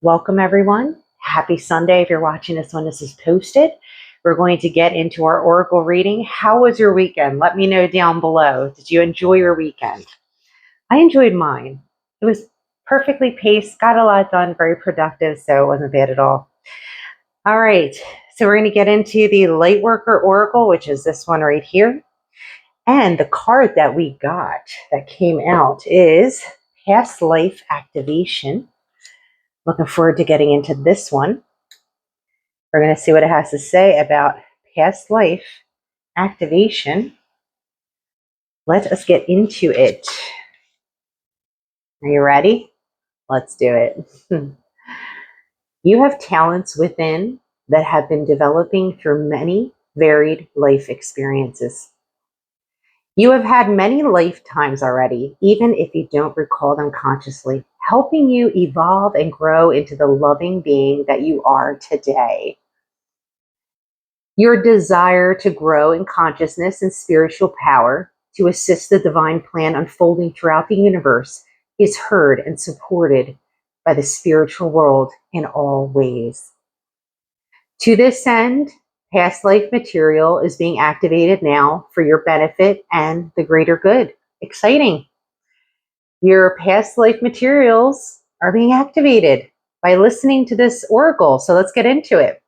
Welcome, everyone. Happy Sunday if you're watching this when this is posted. We're going to get into our Oracle reading. How was your weekend? Let me know down below. Did you enjoy your weekend? I enjoyed mine. It was perfectly paced, got a lot done, very productive, so it wasn't bad at all. All right, so we're going to get into the Lightworker Oracle, which is this one right here. And the card that we got that came out is Past Life Activation. Looking forward to getting into this one. We're going to see what it has to say about past life activation. Let us get into it. Are you ready? Let's do it. You have talents within that have been developing through many varied life experiences. You have had many lifetimes already, even if you don't recall them consciously, helping you evolve and grow into the loving being that you are today. Your desire to grow in consciousness and spiritual power to assist the divine plan unfolding throughout the universe is heard and supported by the spiritual world in all ways. To this end, past life material is being activated now for your benefit and the greater good. Exciting. Your past life materials are being activated by listening to this oracle. So let's get into it.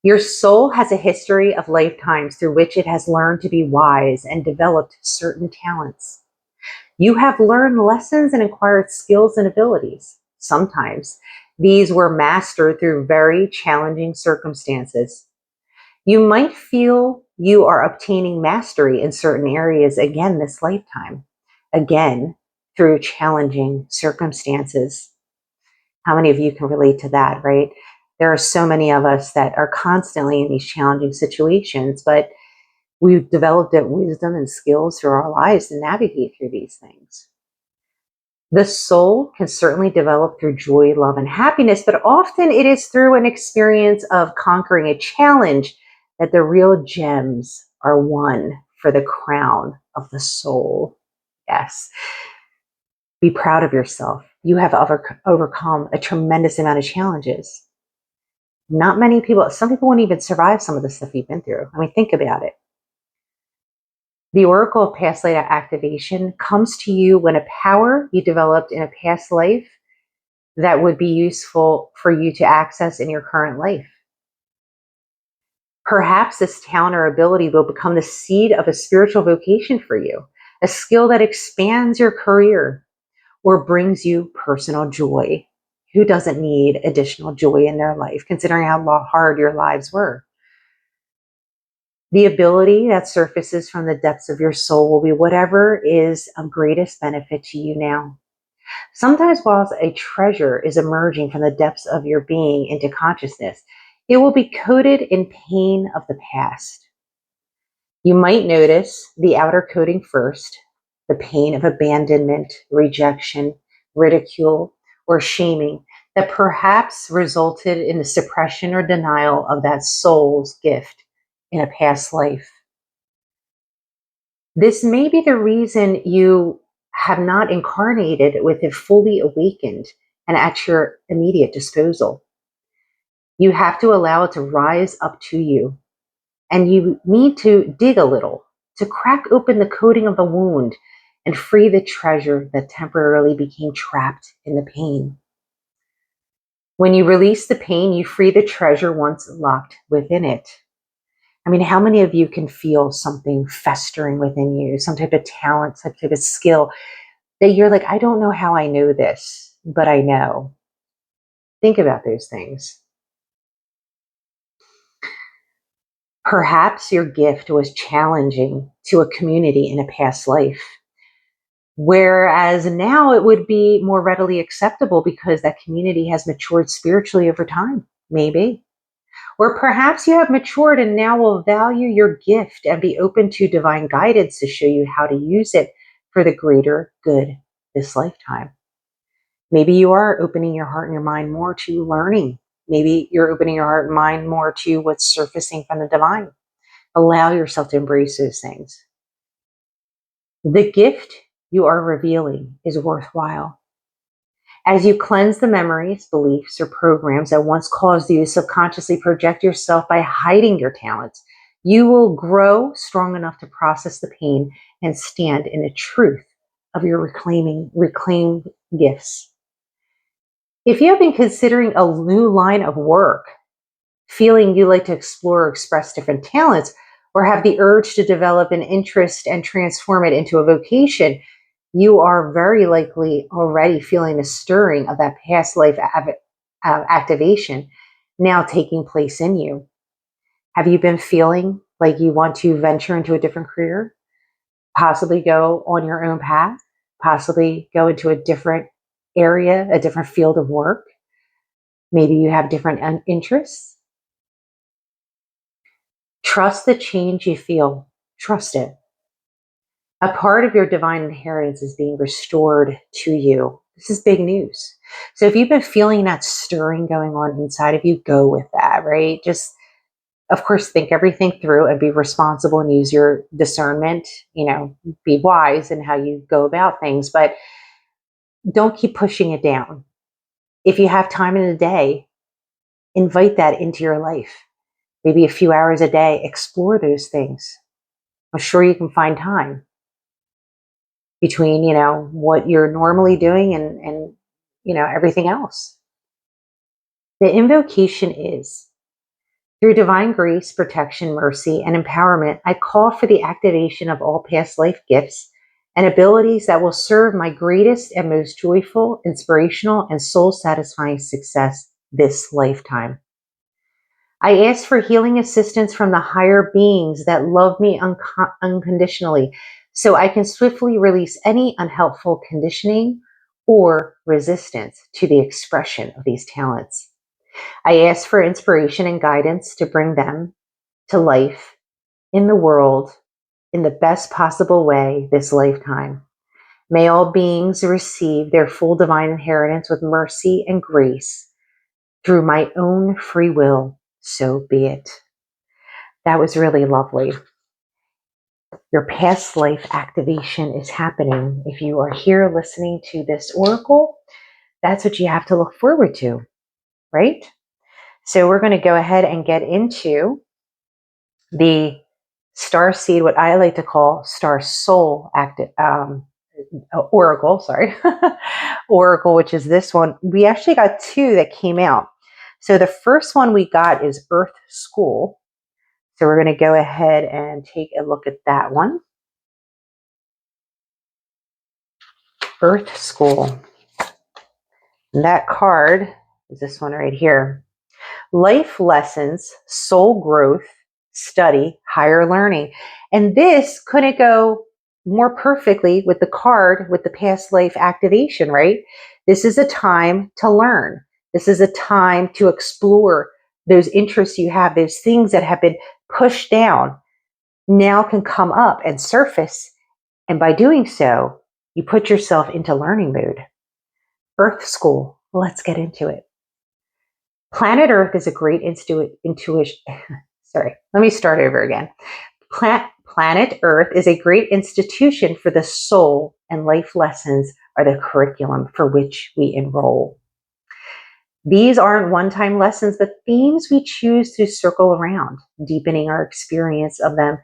Your soul has a history of lifetimes through which it has learned to be wise and developed certain talents. You have learned lessons and acquired skills and abilities. Sometimes these were mastered through very challenging circumstances. You might feel you are obtaining mastery in certain areas again this lifetime, again through challenging circumstances. How many of you can relate to that, right? There are so many of us that are constantly in these challenging situations, but we've developed wisdom and skills through our lives to navigate through these things. The soul can certainly develop through joy, love, and happiness, but often it is through an experience of conquering a challenge that the real gems are won for the crown of the soul. Yes. Be proud of yourself. You have overcome a tremendous amount of challenges. Not many people, some people won't even survive some of the stuff you've been through. I mean, think about it. The Oracle of Past Life Activation comes to you when a power you developed in a past life that would be useful for you to access in your current life. Perhaps this talent or ability will become the seed of a spiritual vocation for you, a skill that expands your career or brings you personal joy. Who doesn't need additional joy in their life, considering how hard your lives were? The ability that surfaces from the depths of your soul will be whatever is of greatest benefit to you now. Sometimes whilst a treasure is emerging from the depths of your being into consciousness, it will be coated in pain of the past. You might notice the outer coating first, the pain of abandonment, rejection, ridicule, or shaming that perhaps resulted in the suppression or denial of that soul's gift in a past life. This may be the reason you have not incarnated with it fully awakened and at your immediate disposal. You have to allow it to rise up to you, and you need to dig a little to crack open the coating of the wound and free the treasure that temporarily became trapped in the pain. When you release the pain, you free the treasure once locked within it. I mean, how many of you can feel something festering within you, some type of talent, some type of skill that you're like, I don't know how I know this, but I know. Think about those things. Perhaps your gift was challenging to a community in a past life, whereas now it would be more readily acceptable because that community has matured spiritually over time, maybe. Or perhaps you have matured and now will value your gift and be open to divine guidance to show you how to use it for the greater good this lifetime. Maybe you are opening your heart and your mind more to learning. Maybe you're opening your heart and mind more to what's surfacing from the divine. Allow yourself to embrace those things. The gift you are revealing is worthwhile. As you cleanse the memories, beliefs, or programs that once caused you to subconsciously project yourself by hiding your talents, you will grow strong enough to process the pain and stand in the truth of your reclaimed gifts. If you have been considering a new line of work, feeling you like to explore or express different talents, or have the urge to develop an interest and transform it into a vocation, you are very likely already feeling the stirring of that past life activation now taking place in you. Have you been feeling like you want to venture into a different career, possibly go on your own path, possibly go into a different area, a different field of work? Maybe you have different interests. Trust the change you feel. Trust it. A part of your divine inheritance is being restored to you. This is big news. So if you've been feeling that stirring going on inside of you, go with that, right? Just, of course, think everything through and be responsible and use your discernment, be wise in how you go about things, but don't keep pushing it down. If you have time in a day, invite that into your life. Maybe a few hours a day, explore those things. I'm sure you can find time between, what you're normally doing and everything else. The invocation is, through divine grace, protection, mercy, and empowerment, I call for the activation of all past life gifts and abilities that will serve my greatest and most joyful, inspirational, and soul-satisfying success this lifetime. I ask for healing assistance from the higher beings that love me unconditionally, so I can swiftly release any unhelpful conditioning or resistance to the expression of these talents. I ask for inspiration and guidance to bring them to life in the world in the best possible way this lifetime. May all beings receive their full divine inheritance with mercy and grace through my own free will. So be it. That was really lovely. Your past life activation is happening. If you are here listening to this oracle, that's what you have to look forward to, right? So we're going to go ahead and get into the star seed, what I like to call star soul oracle, sorry. Oracle, which is this one. We actually got two that came out. So the first one we got is Earth School. So we're going to go ahead and take a look at that one. Earth School. And that card is this one right here. Life lessons, soul growth, study, higher learning. And this couldn't go more perfectly with the card with the past life activation, right? This is a time to learn. This is a time to explore those interests you have, those things that have been pushed down now can come up and surface. And by doing so, you put yourself into learning mode. Earth School, let's get into it. Planet Earth is a great intuition. Sorry, let me start over again. Planet Earth is a great institution for the soul, and life lessons are the curriculum for which we enroll. These aren't one-time lessons, but themes we choose to circle around, deepening our experience of them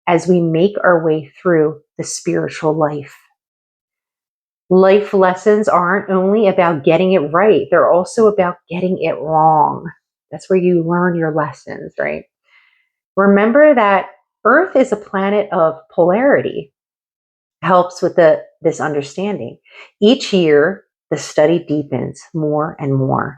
as we make our way through the spiritual life. Life lessons aren't only about getting it right, they're also about getting it wrong. That's where you learn your lessons, right? Remember that Earth is a planet of polarity. Helps with this understanding. Each year, the study deepens more and more.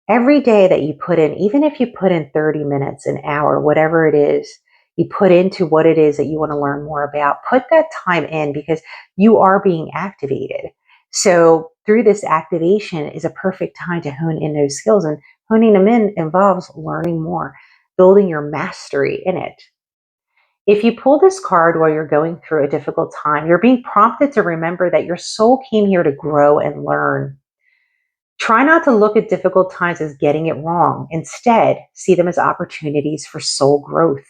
Every day that you put in, even if you put in 30 minutes, an hour, whatever it is, you put into what it is that you want to learn more about, put that time in because you are being activated. So through this activation is a perfect time to hone in those skills, and honing them in involves learning more, building your mastery in it. If you pull this card while you're going through a difficult time, you're being prompted to remember that your soul came here to grow and learn. Try not to look at difficult times as getting it wrong. Instead, see them as opportunities for soul growth.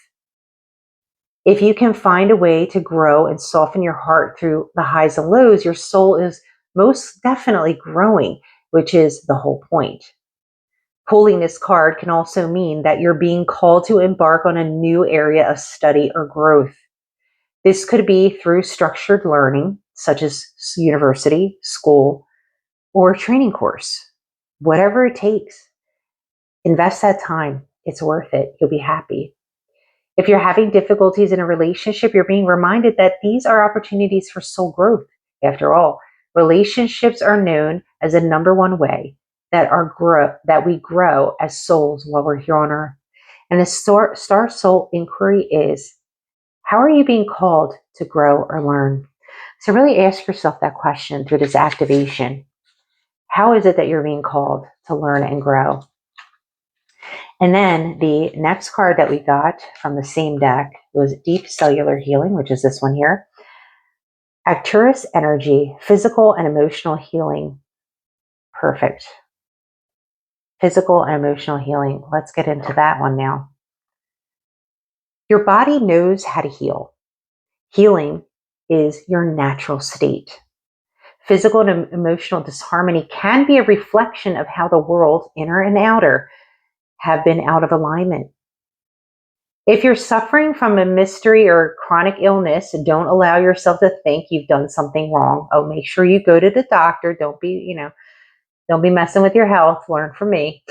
If you can find a way to grow and soften your heart through the highs and lows, your soul is most definitely growing, which is the whole point. Pulling this card can also mean that you're being called to embark on a new area of study or growth. This could be through structured learning, such as university, school, or training course. Whatever it takes, invest that time. It's worth it. You'll be happy. If you're having difficulties in a relationship, you're being reminded that these are opportunities for soul growth. After all, relationships are known as the number one way that we grow as souls while we're here on earth. And the star soul inquiry is, how are you being called to grow or learn? So really ask yourself that question through this activation. How is it that you're being called to learn and grow? And then the next card that we got from the same deck was Deep Cellular Healing, which is this one here. Arcturus Energy, Physical and Emotional Healing. Perfect. Physical and emotional healing. Let's get into that one now. Your body knows how to heal. Healing is your natural state. Physical and emotional disharmony can be a reflection of how the world, inner and outer, have been out of alignment. If you're suffering from a mystery or chronic illness, don't allow yourself to think you've done something wrong. Oh, make sure you go to the doctor. Don't be messing with your health. Learn from me.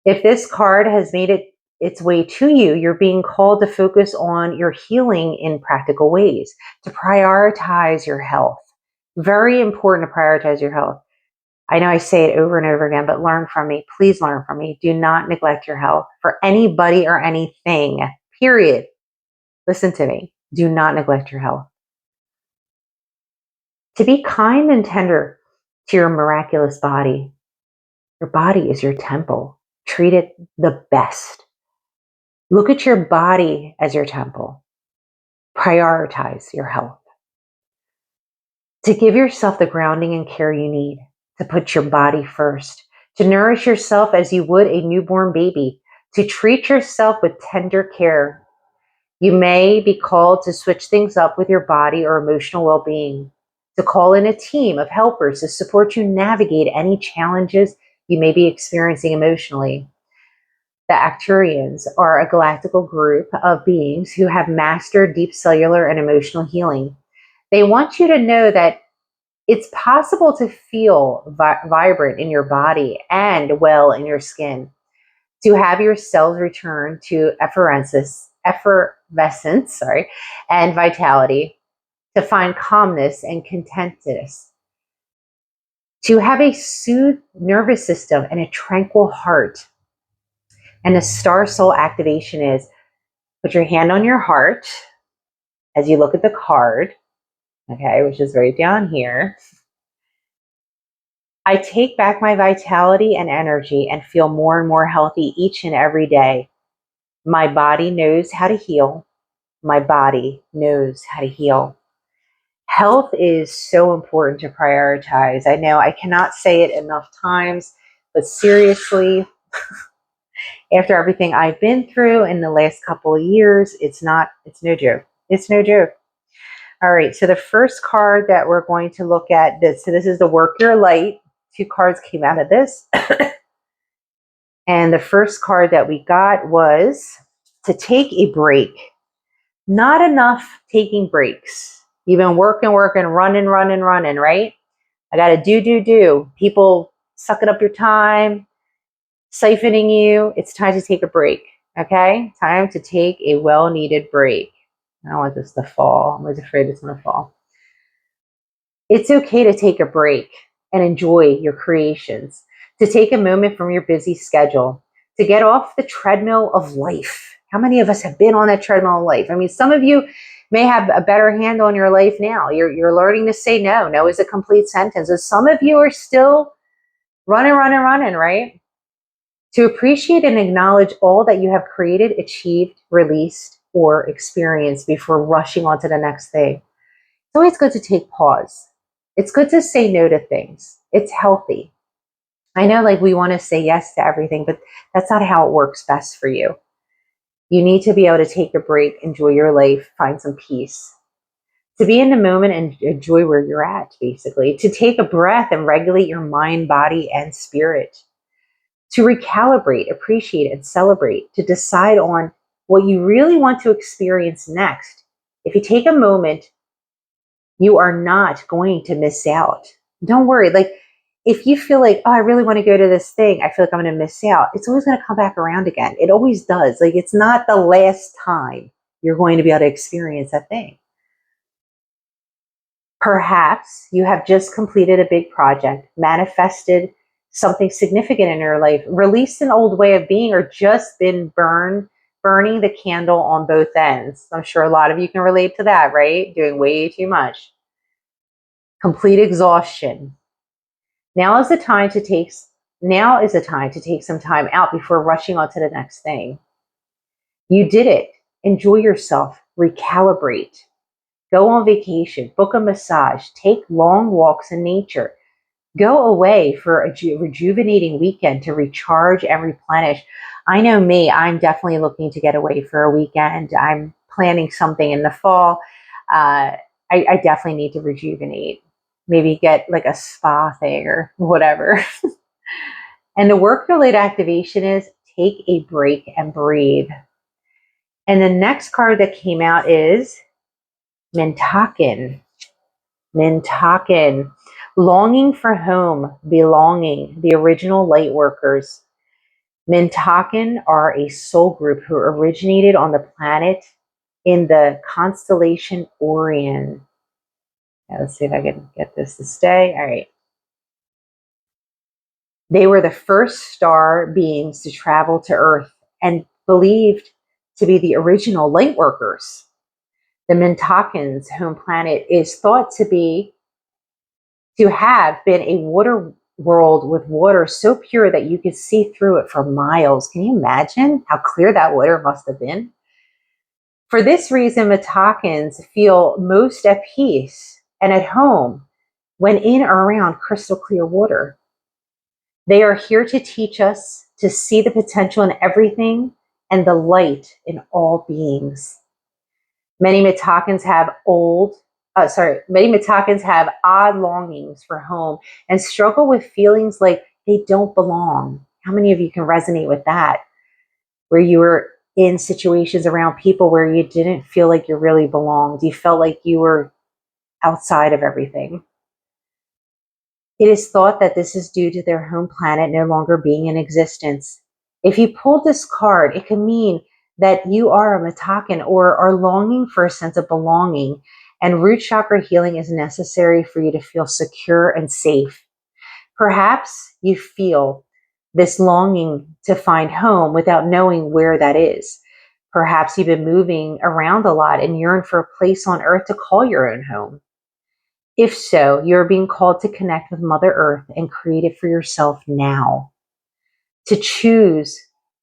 If this card has made its way to you, you're being called to focus on your healing in practical ways, to prioritize your health. Very important to prioritize your health. I know I say it over and over again, but learn from me. Please learn from me. Do not neglect your health for anybody or anything, period. Listen to me. Do not neglect your health. To be kind and tender to your miraculous body. Your body is your temple. Treat it the best. Look at your body as your temple. Prioritize your health. To give yourself the grounding and care you need. To put your body first, to nourish yourself as you would a newborn baby, to treat yourself with tender care. You may be called to switch things up with your body or emotional well-being, to call in a team of helpers to support you navigate any challenges you may be experiencing emotionally. The Arcturians are a galactical group of beings who have mastered deep cellular and emotional healing. They want you to know that it's possible to feel vibrant in your body and well in your skin, to have your cells return to effervescence, and vitality, to find calmness and contentedness, to have a soothed nervous system and a tranquil heart. And the star soul activation is, put your hand on your heart as you look at the card, okay, which is right down here. I take back my vitality and energy and feel more and more healthy each and every day. My body knows how to heal. My body knows how to heal. Health is so important to prioritize. I know I cannot say it enough times, but seriously, after everything I've been through in the last couple of years, it's no joke. It's no joke. All right, so the first card that we're going to look at, this is the Work Your Light. 2 cards came out of this. And the first card that we got was to take a break. Not enough taking breaks. You've been working, running, right? I got to do. People sucking up your time, siphoning you. It's time to take a break, okay? Time to take a well-needed break. I don't want this to fall. I'm always afraid it's going to fall. It's okay to take a break and enjoy your creations, to take a moment from your busy schedule, to get off the treadmill of life. How many of us have been on that treadmill of life? I mean, some of you may have a better handle on your life now. You're learning to say no. No is a complete sentence. And some of you are still running, right? To appreciate and acknowledge all that you have created, achieved, released, or experienced before rushing on to the next thing. It's always good to take pause. It's good to say no to things. It's healthy. I know we want to say yes to everything, but that's not how it works best for you. You need to be able to take a break, enjoy your life, find some peace. to be in the moment and enjoy where you're at, basically, to take a breath and regulate your mind, body, and spirit, to recalibrate, appreciate, and celebrate, to decide on what you really want to experience next. If you take a moment, you are not going to miss out. Don't worry. Like, if you feel like, oh, I really want to go to this thing, I feel like I'm going to miss out, it's always going to come back around again. It always does. Like, it's not the last time you're going to be able to experience that thing. Perhaps you have just completed a big project, manifested something significant in your life, released an old way of being, or just been burning the candle on both ends. I'm sure a lot of you can relate to that, right? Doing way too much. Complete exhaustion. Now is the time to take some time out before rushing on to the next thing. You did it. Enjoy yourself. Recalibrate. Go on vacation, book a massage, take long walks in nature, go away for a rejuvenating weekend to recharge and replenish. I know me, I'm definitely looking to get away for a weekend. I'm planning something in the fall. I definitely need to rejuvenate, maybe get like a spa thing or whatever. And the work-related activation is take a break and breathe. And the next card that came out is Mintaken. Mintaken. Longing for home, belonging, the original Lightworkers. Mintaken are a soul group who originated on the planet in the constellation Orion. Now, let's see if I can get this to stay. All right. They were the first star beings to travel to Earth and believed to be the original Lightworkers. The Mintaken's home planet is thought to have been a water world with water so pure that you could see through it for miles. Can you imagine how clear that water must have been? For this reason, Mintakens feel most at peace and at home when in or around crystal clear water. They are here to teach us to see the potential in everything and the light in all beings. Many Mintakens have odd longings for home and struggle with feelings like they don't belong. How many of you can resonate with that? Where you were in situations around people where you didn't feel like you really belonged. You felt like you were outside of everything. It is thought that this is due to their home planet no longer being in existence. If you pulled this card, it could mean that you are a Mintaken or are longing for a sense of belonging, and root chakra healing is necessary for you to feel secure and safe. Perhaps you feel this longing to find home without knowing where that is. Perhaps you've been moving around a lot and yearn for a place on earth to call your own home. If so, you're being called to connect with Mother Earth and create it for yourself now. To choose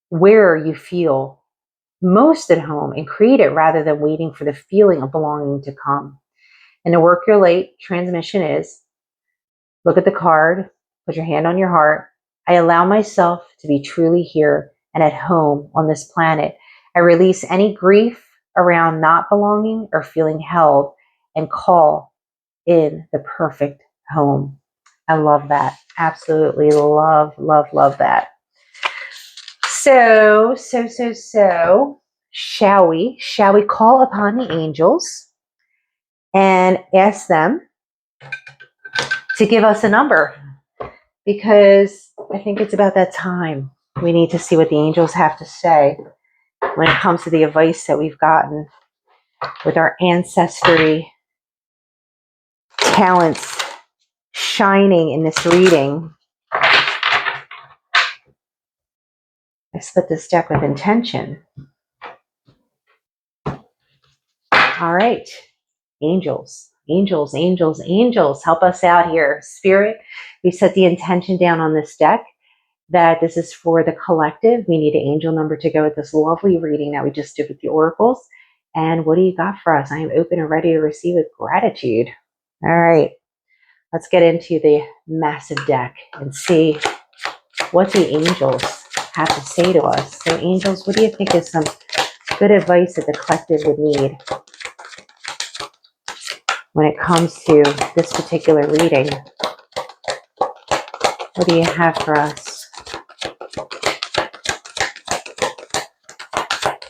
where you feel most at home and create it rather than waiting for the feeling of belonging to come. And to work your late transmission is, look at the card, put your hand on your heart. I allow myself to be truly here and at home on this planet. I release any grief around not belonging or feeling held and call in the perfect home. I love that. Absolutely love, love, love that. So, shall we call upon the angels and ask them to give us a number? Because I think it's about that time. We need to see what the angels have to say when it comes to the advice that we've gotten with our ancestry talents shining in this reading. I split this deck with intention. All right. Angels, angels, angels, angels, help us out here. Spirit, we set the intention down on this deck that this is for the collective. We need an angel number to go with this lovely reading that we just did with the oracles. And what do you got for us? I am open and ready to receive with gratitude. All right. Let's get into the massive deck and see what the angels have to say to us. So angels, what do you think is some good advice that the collective would need? when it comes to this particular reading. What do you have for us?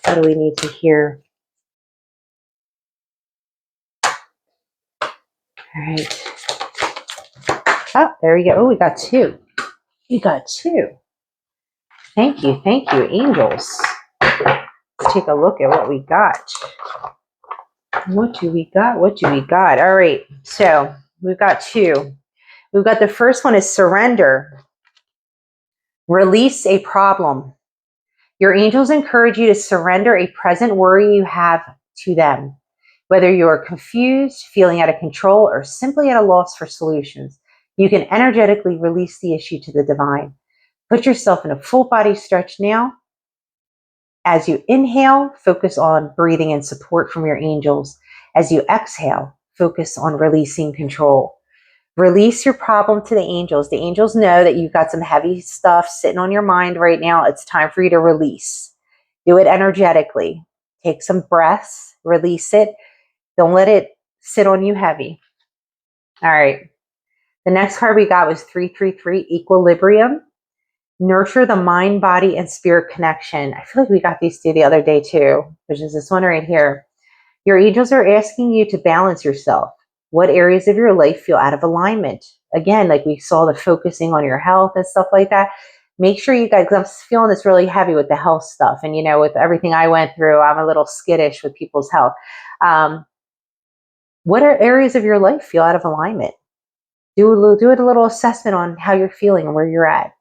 What do we need to hear? All right. Oh, there you go. Oh, we got two. We got two. Thank you, angels. Let's take a look at what we got. What do we got? What do we got? All right, so we've got two. We've got the first one is surrender. Release a problem. Your angels encourage you to surrender a present worry you have to them. Whether you are confused, feeling out of control, or simply at a loss for solutions, you can energetically release the issue to the divine. Put yourself in a full body stretch now. As you inhale, focus on breathing in support from your angels. As you exhale, focus on releasing control. Release your problem to the angels. The angels know that you've got some heavy stuff sitting on your mind right now. It's time for you to release. Do it energetically. Take some breaths, release it. Don't let it sit on you heavy. All right. The next card we got was 333, Equilibrium. Nurture the mind, body, and spirit connection. I feel like we got these two the other day too, which is this one right here. Your angels are asking you to balance yourself. What areas of your life feel out of alignment? Again, like we saw the focusing on your health and stuff like that. Make sure you guys, because I'm feeling this really heavy with the health stuff. And, you know, with everything I went through, I'm a little skittish with people's health. What are areas of your life feel out of alignment? Do a little assessment on how you're feeling and where you're at.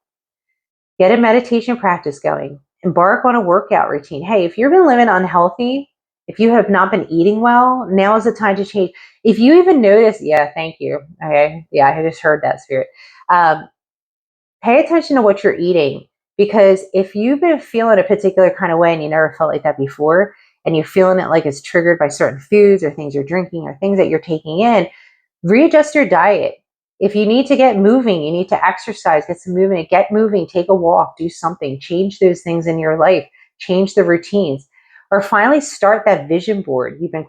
Get a meditation practice going. Embark on a workout routine. Hey, if you've been living unhealthy, if you have not been eating well, now is the time to change. If you even notice, yeah, thank you. Okay, yeah, I just heard that, Spirit. Pay attention to what you're eating, because if you've been feeling a particular kind of way and you never felt like that before, and you're feeling it like it's triggered by certain foods or things you're drinking or things that you're taking in, readjust your diet. If you need to get moving, you need to exercise, get some movement, get moving, take a walk, do something, change those things in your life, change the routines, or finally start that vision board you've been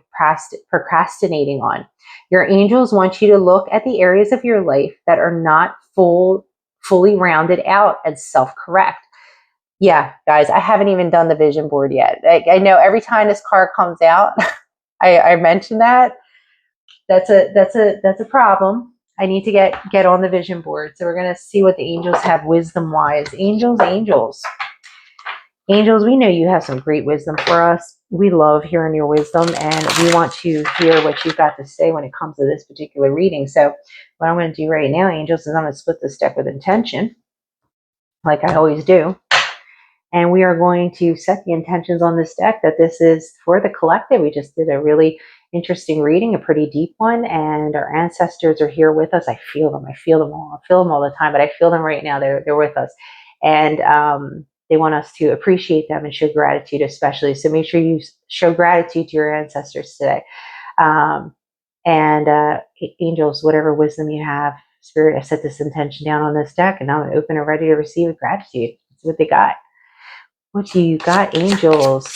procrastinating on. Your angels want you to look at the areas of your life that are not fully rounded out and self-correct. Yeah, guys, I haven't even done the vision board yet. I know every time this card comes out, I mention that. That's a problem. I need to get on the vision board. So we're going to see what the angels have wisdom wise. Angels, we know you have some great wisdom for us. We love hearing your wisdom, and we want to hear what you've got to say when it comes to this particular reading. So what I'm going to do right now, angels, is I'm going to split this deck with intention, like I always do. And we are going to set the intentions on this deck that this is for the collective. We just did a really interesting reading, a pretty deep one, and our ancestors are here with us. I feel them all. I feel them all the time, but I feel them right now. They're with us, and they want us to appreciate them and show gratitude, especially. So make sure you show gratitude to your ancestors today. Angels, whatever wisdom you have, Spirit, I set this intention down on this deck, and I'm open and ready to receive with gratitude. That's what they got. What do you got, angels?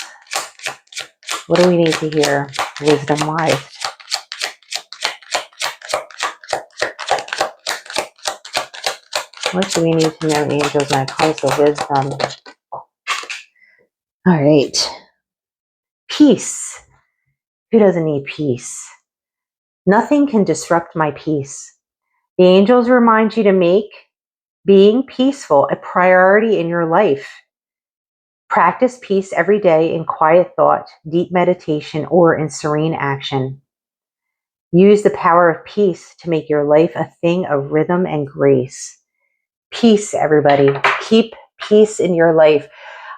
What do we need to hear wisdom-wise? What do we need to know, angels, when it comes to wisdom? All right. Peace. Who doesn't need peace? Nothing can disrupt my peace. The angels remind you to make being peaceful a priority in your life. Practice peace every day in quiet thought, deep meditation, or in serene action. Use the power of peace to make your life a thing of rhythm and grace. Peace, everybody. Keep peace in your life.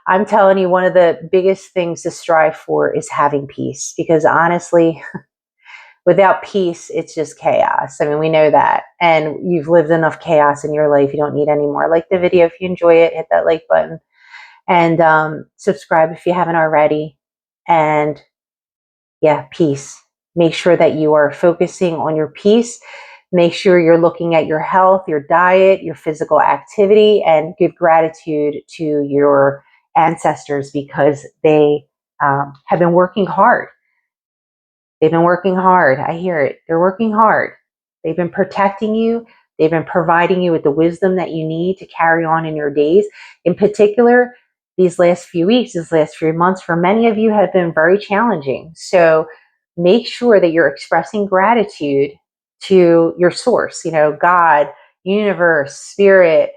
I'm telling you, one of the biggest things to strive for is having peace, because honestly, without peace, it's just chaos. I mean, we know that. And you've lived enough chaos in your life. You don't need any more. Like the video. If you enjoy it, hit that like button. And subscribe if you haven't already. And yeah, peace. Make sure that you are focusing on your peace. Make sure you're looking at your health, your diet, your physical activity, and give gratitude to your ancestors, because they have been working hard They've been working hard. I hear it. They're working hard. They've been protecting you. They've been providing you with the wisdom that you need to carry on in your days. In particular, these last few weeks, these last few months, for many of you have been very challenging. So make sure that you're expressing gratitude to your source, God, universe, spirit,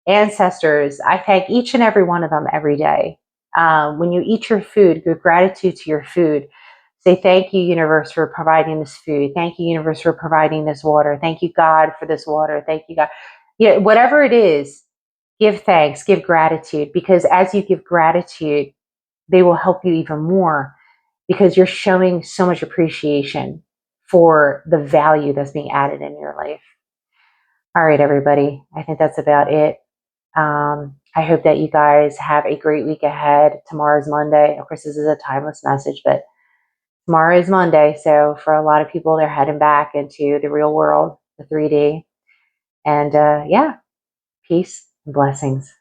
ancestors. I thank each and every one of them every day. When you eat your food, give gratitude to your food. Say, thank you, universe, for providing this food. Thank you, universe, for providing this water. Thank you, God, for this water. Thank you, God. Yeah, whatever it is, give thanks, give gratitude, because as you give gratitude, they will help you even more because you're showing so much appreciation for the value that's being added in your life. All right, everybody. I think that's about it. I hope that you guys have a great week ahead. Tomorrow's Monday. Of course, this is a timeless message, but tomorrow is Monday. So for a lot of people, they're heading back into the real world, the 3D. And yeah, peace and blessings.